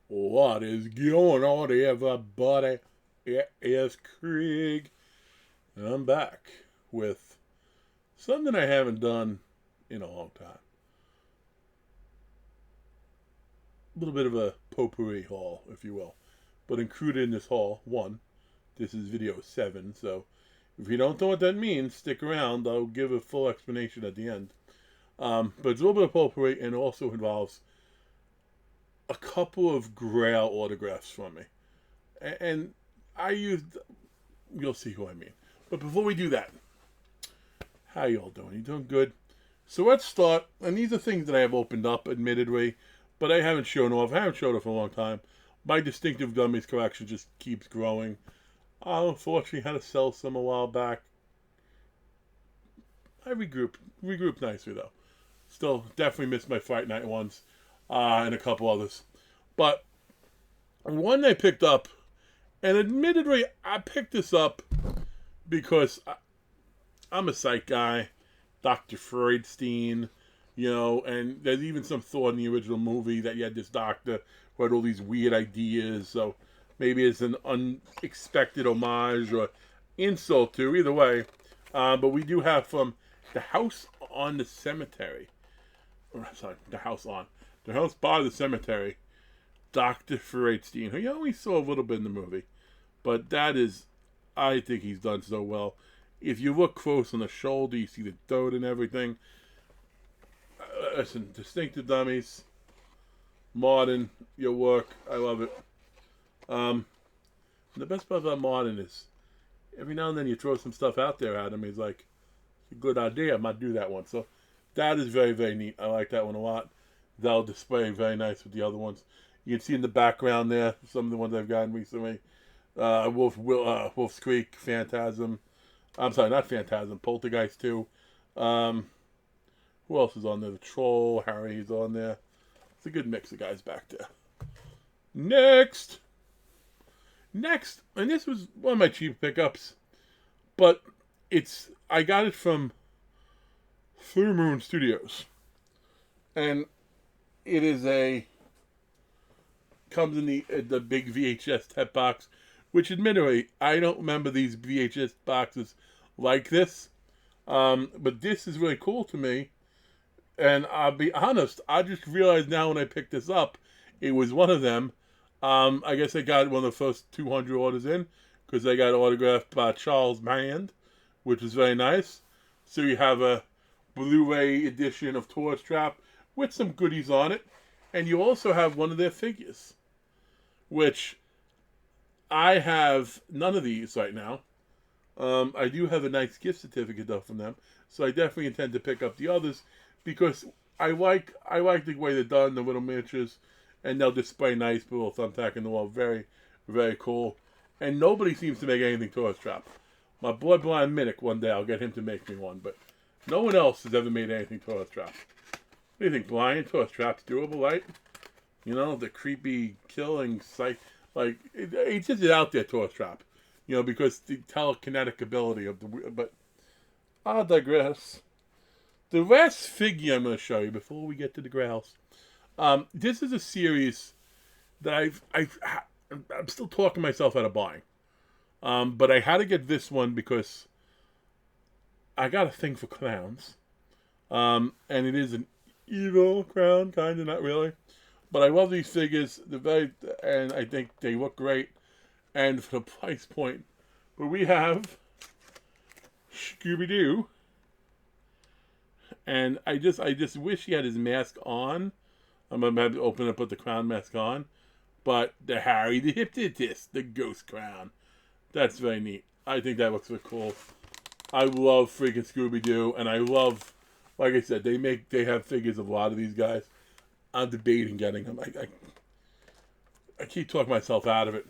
What is going on, everybody? It is Krieg, and I'm back with something I haven't done in a long time. A little bit of a potpourri haul, if you will. But included in this haul, one, this is video 7, so if you don't know what that means, stick around. I'll give a full explanation at the end. But it's a little bit of potpourri, and it also involves a couple of Grail autographs from me. And I used, you'll see who I mean. But before we do that, how y'all doing? You doing good? So let's start, and these are things that I have opened up, admittedly, but I haven't shown off. I haven't showed it for a long time. My distinctive gummies collection just keeps growing. I unfortunately had to sell some a while back. I regrouped nicely though. Still definitely miss my Fright Night ones. And a couple others. But one I picked up, and admittedly, I picked this up because I'm a psych guy, Dr. Freudstein, and there's even some thought in the original movie that you had this doctor who had all these weird ideas, so maybe it's an unexpected homage or insult to, either way. But we do have from The House on the Cemetery. The House by the Cemetery, Dr. Freudstein, who you only saw a little bit in the movie. But that is, I think he's done so well. If you look close on the shoulder, you see the dirt and everything. Listen, distinctive dummies. Martin, your work, I love it. The best part about Martin is, every now and then you throw some stuff out there at him, he's like, it's a good idea, I might do that one. So that is very, very neat. I like that one a lot. They'll display very nice with the other ones. You can see in the background there some of the ones I've gotten recently. Wolf's Creek, Phantasm. I'm sorry, not Phantasm. Poltergeist 2. Who else is on there? The Troll. Harry's on there. It's a good mix of guys back there. Next, and this was one of my cheap pickups, but I got it from Full Moon Studios, and it is comes in the big VHS tape box, which admittedly I don't remember these VHS boxes like this, but this is really cool to me. And I'll be honest, I just realized now when I picked this up, it was one of them. I guess I got one of the first 200 orders in because I got autographed by Charles Band, which is very nice. So you have a Blu-ray edition of Tourist Trap with some goodies on it. And you also have one of their figures, which I have none of these right now. I do have a nice gift certificate though from them, so I definitely intend to pick up the others because I like the way they're done, the little miniatures, and they'll display nice with a little thumbtack in the wall. Very, very cool. And nobody seems to make anything Tourist Trap. My boy Blind Minnick, one day I'll get him to make me one, but no one else has ever made anything Tourist Trap. What do you think, Blind? Tourist Trap's doable, right? The creepy killing site. Like, it's just out there, Tourist Trap. Because the telekinetic ability of but I'll digress. The last figure I'm going to show you before we get to the Grails. This is a series that I'm still talking myself out of buying. But I had to get this one because I got a thing for clowns. And it is an evil clown, kind of, not really. But I love these figures. And I think they look great. And for the price point, but we have Scooby-Doo. And I just wish he had his mask on. I'm going to have to open it and put the clown mask on. But the Harry the Hypnotist, the ghost clown. That's very neat. I think that looks really cool. I love freaking Scooby-Doo. And I love, like I said, they have figures of a lot of these guys. I'm debating getting them. I keep talking myself out of it.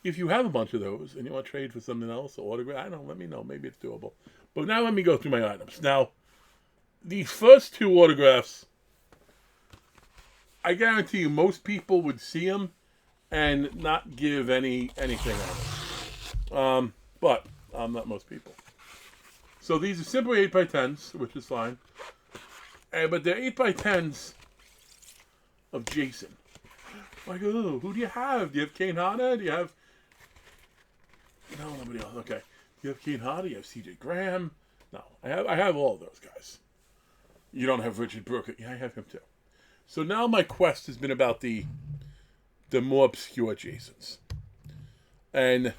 If you have a bunch of those and you want to trade for something else or autograph, I don't know, let me know. Maybe it's doable. But now let me go through my items. Now, these first two autographs, I guarantee you most people would see them and not give anything on it. But I'm not most people. So these are simply 8x10s, which is fine. But they're 8x10s of Jason. Like, oh, who do you have? Do you have Kane Hodder? Do you have... No, nobody else. Okay. You have Kane Hodder? You have C.J. Graham? No, I have all of those guys. You don't have Richard Brooker. Yeah, I have him too. So now my quest has been about the more obscure Jasons. And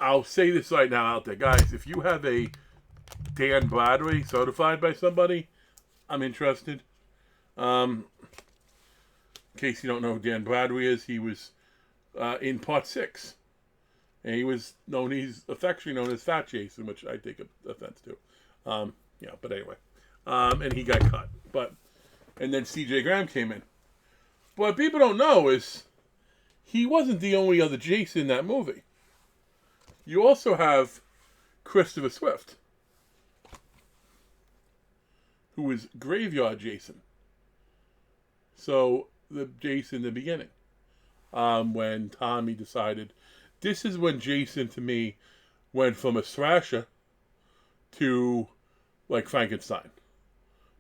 I'll say this right now out there. Guys, if you have a Dan Bradley certified by somebody, I'm interested. In case you don't know who Dan Bradley is, he was in Part 6. And he's affectionately known as Fat Jason, which I take offense to. But anyway. And he got cut. And then C.J. Graham came in. What people don't know is he wasn't the only other Jason in that movie. You also have Christopher Swift, who was Graveyard Jason. So, the Jason in the beginning. When Tommy decided... This is when Jason, to me, went from a thrasher to, like, Frankenstein.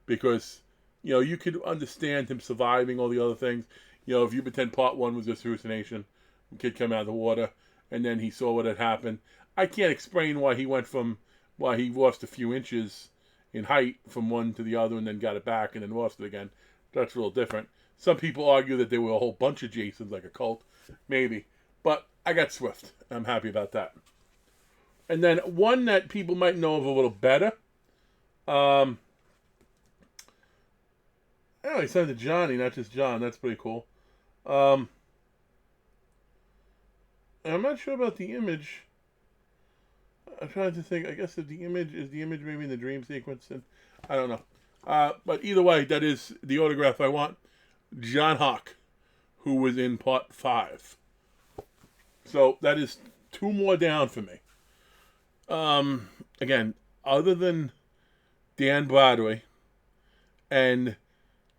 Because, you could understand him surviving all the other things. If you pretend Part 1 was just hallucination, the kid came out of the water, and then he saw what had happened. I can't explain why he lost a few inches in height from one to the other and then got it back and then lost it again. That's a little different. Some people argue that there were a whole bunch of Jasons, like a cult. Maybe. But I got Swift. I'm happy about that. And then one that people might know of a little better. Oh, he sent it to Johnny, not just John. That's pretty cool. I'm not sure about the image. I'm trying to think. I guess if the image maybe in the dream sequence, and I don't know. But either way, that is the autograph I want. John Hawk, who was in Part 5. So that is 2 more down for me. Again, other than Dan Bradley, and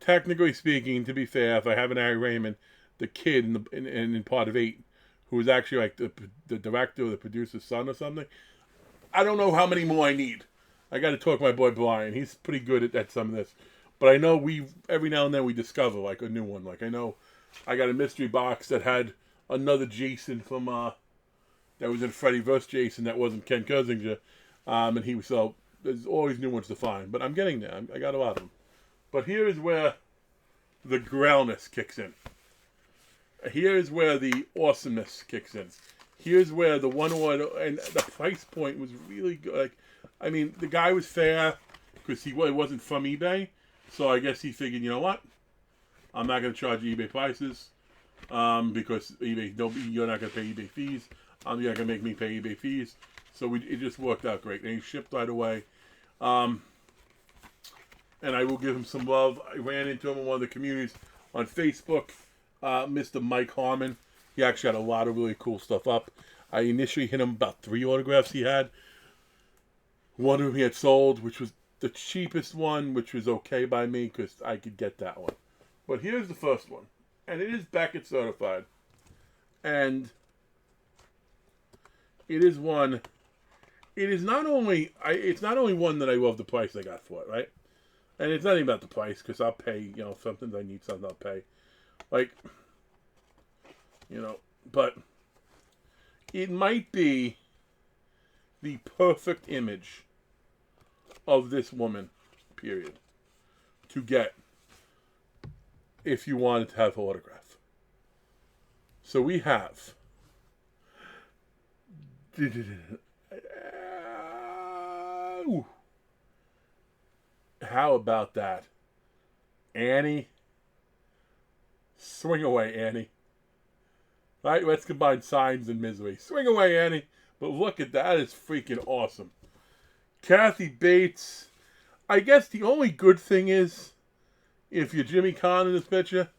technically speaking, to be fair, if I have an Harry Raymond, the kid in Part of 8, who was actually like the director or the producer's son or something, I don't know how many more I need. I got to talk to my boy Brian. He's pretty good at some of this. But I know every now and then we discover like a new one. Like I know I got a mystery box that had another Jason from that was in Freddy vs. Jason that wasn't Ken Kirzinger, and so there's always new ones to find. But I'm getting there. I got a lot of them. But here is where the growlness kicks in. Here is where the awesomeness kicks in. Here's where the one order and the price point was really good. Like, I mean, the guy was fair because he wasn't from eBay, so I guess he figured, you know what, I'm not going to charge eBay prices. Because eBay, you're not going to pay eBay fees. You're not going to make me pay eBay fees. So it just worked out great. And he shipped right away. And I will give him some love. I ran into him in one of the communities on Facebook. Mr. Mike Harmon. He actually had a lot of really cool stuff up. I initially hit him about 3 autographs he had. One of them he had sold, which was the cheapest one, which was okay by me because I could get that one. But here's the first one. And it is Beckett certified. And it is one. It is not only. It's not only one that I love the price I got for it, right? And it's not even about the price because I'll pay. Something I need, something I'll pay. But it might be the perfect image of this woman, period, to get if you wanted to have her autograph. So we have how about that? Annie. Swing away, Annie. Right, let's combine signs and misery. Swing away, Annie. But look at that. It's freaking awesome. Kathy Bates. I guess the only good thing is, if you're Jimmy Kahn in this picture,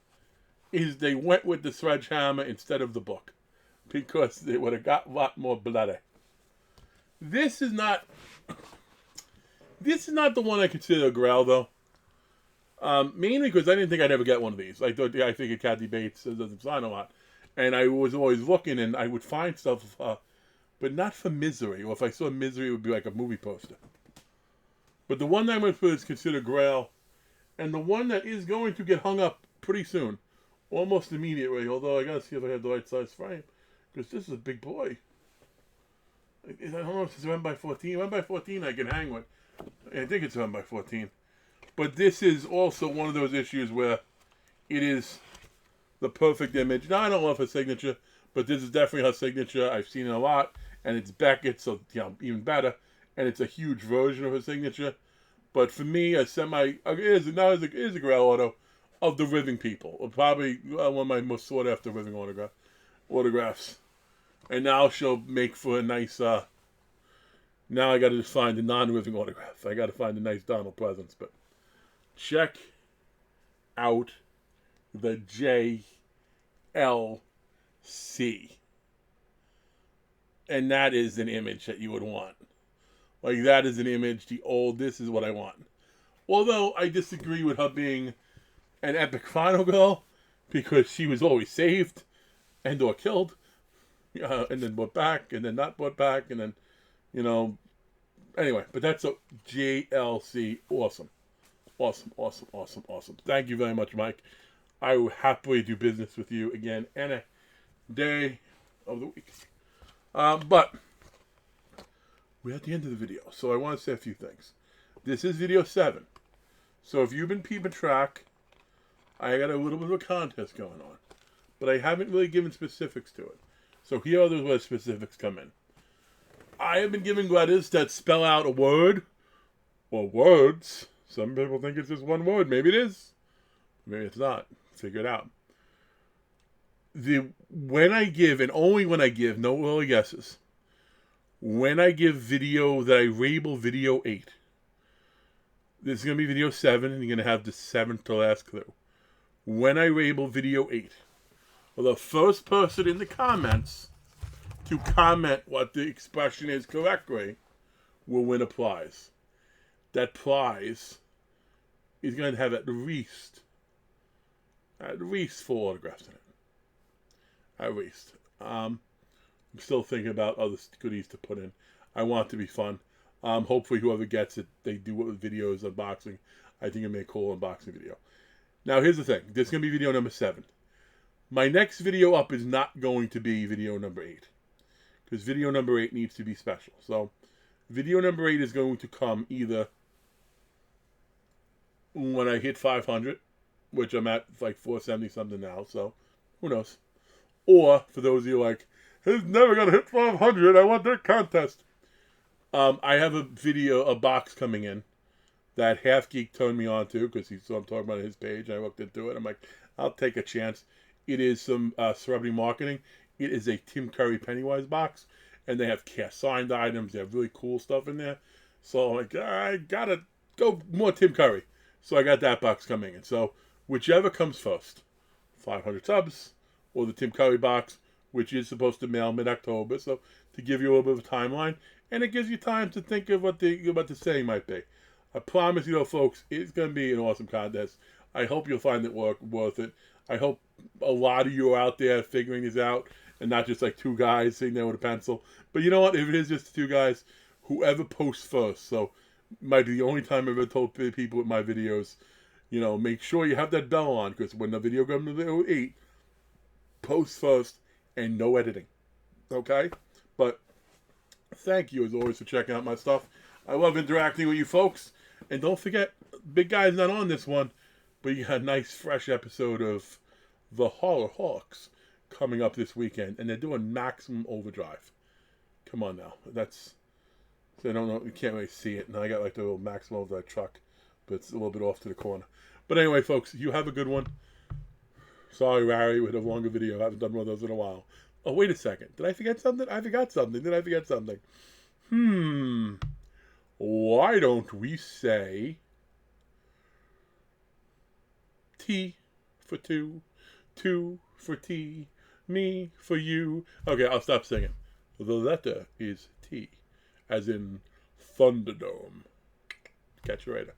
is they went with the sledgehammer instead of the book. Because they would have got a lot more bloody. This is not the one I consider a Grail, though. Mainly because I didn't think I'd ever get one of these. I figured Kathy Bates doesn't sign a lot. And I was always looking, and I would find stuff, but not for Misery. Or if I saw Misery, it would be like a movie poster. But the one that I went for is considered Grail. And the one that is going to get hung up pretty soon, almost immediately. Although I gotta see if I have the right size frame, because this is a big boy. I don't know if it's 1x14. 1x14 I can hang with. I think it's 1x14. But this is also one of those issues where it is the perfect image. Now, I don't love her signature, but this is definitely her signature. I've seen it a lot, and it's Beckett, so even better. And it's a huge version of her signature. But for me, a it is a Grail auto of the Riving people. Probably one of my most sought after Riving autographs. And now she'll make for a nice. Now I got to just find the non-Riving autograph. I got to find a nice Donald presents. But check out the JLC. And that is an image that you would want. Like, that is an image, this is what I want. Although, I disagree with her being an epic final girl, because she was always saved, and or killed, and then brought back, and then not brought back, and then, anyway, but that's a JLC. Awesome. Awesome. Thank you very much, Mike. I will happily do business with you again any day of the week. But we're at the end of the video, so I want to say a few things. This is video 7. So if you've been keeping track, I got a little bit of a contest going on. But I haven't really given specifics to it. So here are where specifics come in. I have been giving letters that spell out a word, or words. Some people think it's just one word. Maybe it is. Maybe it's not. Figure it out. When I give, and only when I give, no early guesses. When I give video that I label video 8, this is going to be video 7, and you're going to have the 7th to last clue. When I label video 8, well, the first person in the comments to comment what the expression is correctly will win a prize. That prize is going to have at least 4 autographs in it. At least. I'm still thinking about other goodies to put in. I want it to be fun. Hopefully whoever gets it, they do it with videos, unboxing. I think it'll be a cool unboxing video. Now here's the thing. This is going to be video number 7. My next video up is not going to be video number 8. Because video number 8 needs to be special. So video number 8 is going to come either when I hit 500, which I'm at like 470 something now, so who knows. Or, for those of you like, he's never going to hit 500, I want that contest. I have a box coming in that Half Geek turned me on to, because he saw I'm talking about his page, and I looked into it. I'm like, I'll take a chance. It is some celebrity marketing. It is a Tim Curry Pennywise box, and they have cast signed items. They have really cool stuff in there. So I'm like, I gotta go more Tim Curry. So I got that box coming in. So whichever comes first, 500 subs, or the Tim Curry box, which is supposed to mail mid-October, so to give you a little bit of a timeline, and it gives you time to think of what the saying might be. I promise you, folks, it's going to be an awesome contest. I hope you'll find it worth it. I hope a lot of you are out there figuring this out, and not just like 2 guys sitting there with a pencil. But you know what? If it is just 2 guys, whoever posts first, so might be the only time I've ever told people with my videos, make sure you have that bell on, because when the video comes to video 8, post first and no editing. Okay? But thank you as always for checking out my stuff. I love interacting with you folks. And don't forget, Big Guy's not on this one, but you got a nice fresh episode of The Horror Hawks coming up this weekend. And they're doing Maximum Overdrive. Come on now. I don't know, you can't really see it. And I got like the little Maximum Overdrive truck, but it's a little bit off to the corner. But anyway, folks, you have a good one. Sorry, Larry, with a longer video. I haven't done one of those in a while. Oh, wait a second. Did I forget something? I forgot something. Did I forget something? Why don't we say T for 2, 2 for T, me for you. Okay, I'll stop singing. The letter is T, as in Thunderdome. Catch you later.